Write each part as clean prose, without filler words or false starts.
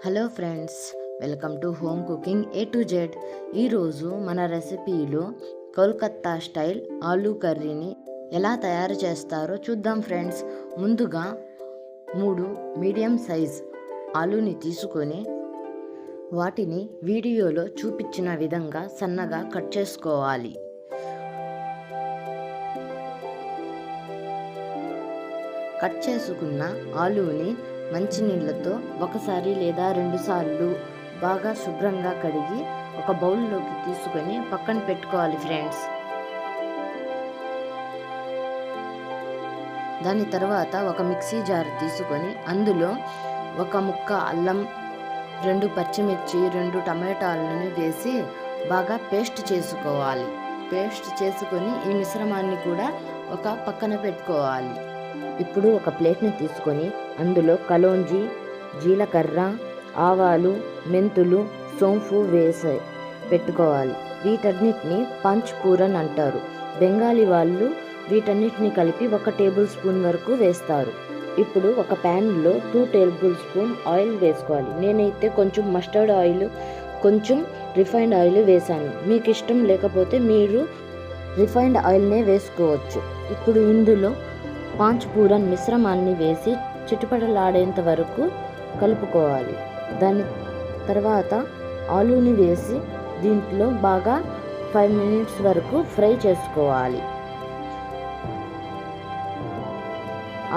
Hello friends, welcome to home cooking A to Z. ఈరోజు మన రెసిపీలో Kolkata style aloo కర్రీని ఎలా తయారు చేస్తారో చూద్దాం ఫ్రెండ్స్. ముందుగా 3 మీడియం సైజ్ ఆలూని తీసుకొని వాటిని వీడియోలో చూపించిన విధంగా సన్నగా కట్ చేసుకోవాలి. కట్ చేసుకున్న ఆలూని మంచినీళ్ళతో ఒకసారి లేదా 2 సార్లు బాగా శుభ్రంగా కడిగి ఒక బౌల్లోకి తీసుకొని పక్కన పెట్టుకోవాలి ఫ్రెండ్స్. దాని తర్వాత ఒక మిక్సీ జార్ తీసుకొని అందులో ఒక ముక్క అల్లం, 2 పచ్చిమిర్చి, 2 టమాటాలను వేసి బాగా పేస్ట్ చేసుకోవాలి. పేస్ట్ చేసుకొని ఈ మిశ్రమాన్ని కూడా ఒక పక్కన పెట్టుకోవాలి. ఇప్పుడు ఒక ప్లేట్ని తీసుకొని అందులో కలోంజీ, జీలకర్ర, ఆవాలు, మెంతులు, సోంపు వేసి పెట్టుకోవాలి. వీటన్నిటిని పంచ్ పూరన్ అంటారు. బెంగాలీ వాళ్ళు వీటన్నిటిని కలిపి 1 టేబుల్ స్పూన్ వరకు వేస్తారు. ఇప్పుడు ఒక ప్యాన్లో 2 టేబుల్ స్పూన్ ఆయిల్ వేసుకోవాలి. నేనైతే కొంచెం మస్టర్డ్ ఆయిల్, కొంచెం రిఫైన్డ్ ఆయిల్ వేసాను. మీకు ఇష్టం లేకపోతే మీరు రిఫైన్డ్ ఆయిల్నే వేసుకోవచ్చు. ఇప్పుడు ఇందులో పాంచ్ పూరన్ మిశ్రమాన్ని వేసి చిటపటలాడేంత వరకు కలుపుకోవాలి. దాని తర్వాత ఆలూని వేసి దీంట్లో బాగా 5 మినిట్స్ వరకు ఫ్రై చేసుకోవాలి.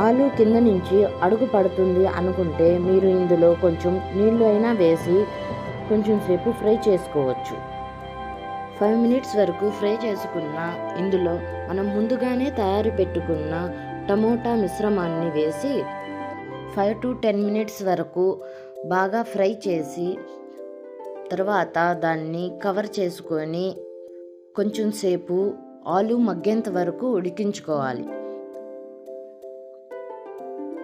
ఆలూ కింద నుంచి అడుగు పడుతుంది అనుకుంటే మీరు ఇందులో కొంచెం నీళ్ళు అయినా వేసి కొంచెం సేపు ఫ్రై చేసుకోవచ్చు. 5 మినిట్స్ వరకు ఫ్రై చేసుకున్న ఇందులో మనం ముందుగానే తయారు పెట్టుకున్న టమోటా మిశ్రమాన్ని వేసి 5 to 10 మినిట్స్ వరకు బాగా ఫ్రై చేసి తర్వాత దాన్ని కవర్ చేసుకొని కొంచెం సేపు ఆలు మగ్గేంత వరకు ఉడికించుకోవాలి.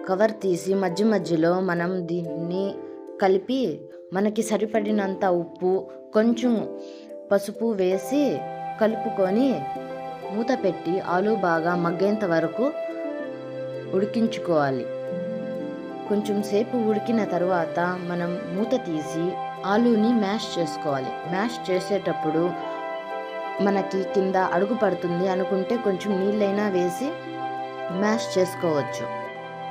కవర్ తీసి మధ్య మధ్యలో మనం దీన్ని కలిపి మనకి సరిపడినంత ఉప్పు, కొంచెం పసుపు వేసి కలుపుకొని మూత పెట్టి ఆలు బాగా మగ్గేంత వరకు ఉడికించుకోవాలి. కొంచెం సేపు ఉడికిన తర్వాత మనం మూత తీసి ఆలూని మ్యాష్ చేసుకోవాలి. మ్యాష్ చేసేటప్పుడు మనకి కింద అడుగు పడుతుంది అనుకుంటే కొంచెం నీళ్ళైనా వేసి మ్యాష్ చేసుకోవచ్చు.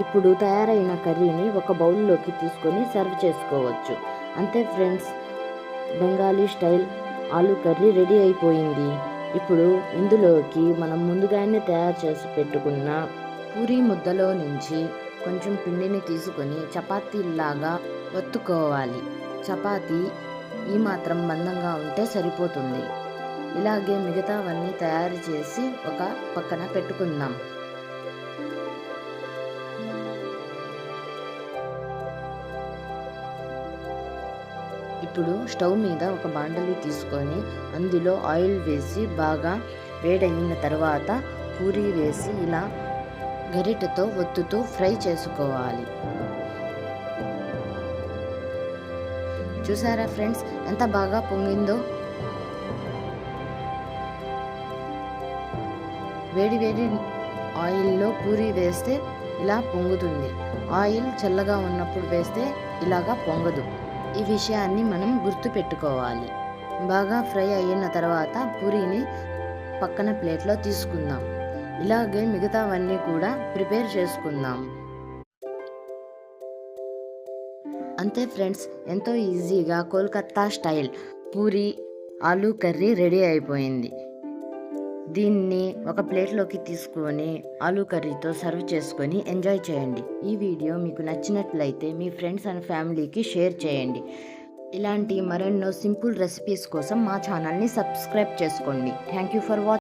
ఇప్పుడు తయారైన కర్రీని ఒక బౌల్లోకి తీసుకొని సర్వ్ చేసుకోవచ్చు. అంతే friends, Bengali style aloo curry ready అయిపోయింది. ఇప్పుడు ఇందులోకి మనం ముందుగానే తయారు చేసి పెట్టుకున్న పూరీ ముద్దలో నుంచి కొంచెం పిండిని తీసుకొని చపాతీలాగా ఒత్తుకోవాలి. చపాతీ ఈ మాత్రం మందంగా ఉంటే సరిపోతుంది. ఇలాగే మిగతావన్నీ తయారు చేసి ఒక పక్కన పెట్టుకుందాం. ఇప్పుడు స్టవ్ మీద ఒక బాండలి తీసుకొని అందులో ఆయిల్ వేసి బాగా వేడయిన తర్వాత పూరీ వేసి ఇలా గరిటెతో ఒత్తుతూ ఫ్రై చేసుకోవాలి. చూసారా ఫ్రెండ్స్ ఎంత బాగా పొంగిందో. వేడి వేడి ఆయిల్లో పూరీ వేస్తే ఇలా పొంగుతుంది. ఆయిల్ చల్లగా ఉన్నప్పుడు వేస్తే ఇలాగా పొంగదు. ఈ విషయాన్ని మనం గుర్తు పెట్టుకోవాలి. బాగా ఫ్రై అయిన తర్వాత పూరీని పక్కన ప్లేట్లో తీసుకుందాం. ఇలాగే మిగతావన్నీ కూడా ప్రిపేర్ చేసుకుందాం. అంతే ఫ్రెండ్స్, ఎంతో ఈజీగా Kolkata style Puri aloo curry ready అయిపోయింది. దీన్ని ఒక ప్లేట్లోకి తీసుకొని ఆలూ కర్రీతో సర్వ్ చేసుకొని ఎంజాయ్ చేయండి. ఈ వీడియో మీకు నచ్చినట్లయితే మీ ఫ్రెండ్స్ అండ్ ఫ్యామిలీకి షేర్ చేయండి. ఇలాంటి మరెన్నో సింపుల్ రెసిపీస్ కోసం మా ఛానల్ని సబ్స్క్రైబ్ చేసుకోండి. Thank you for watching.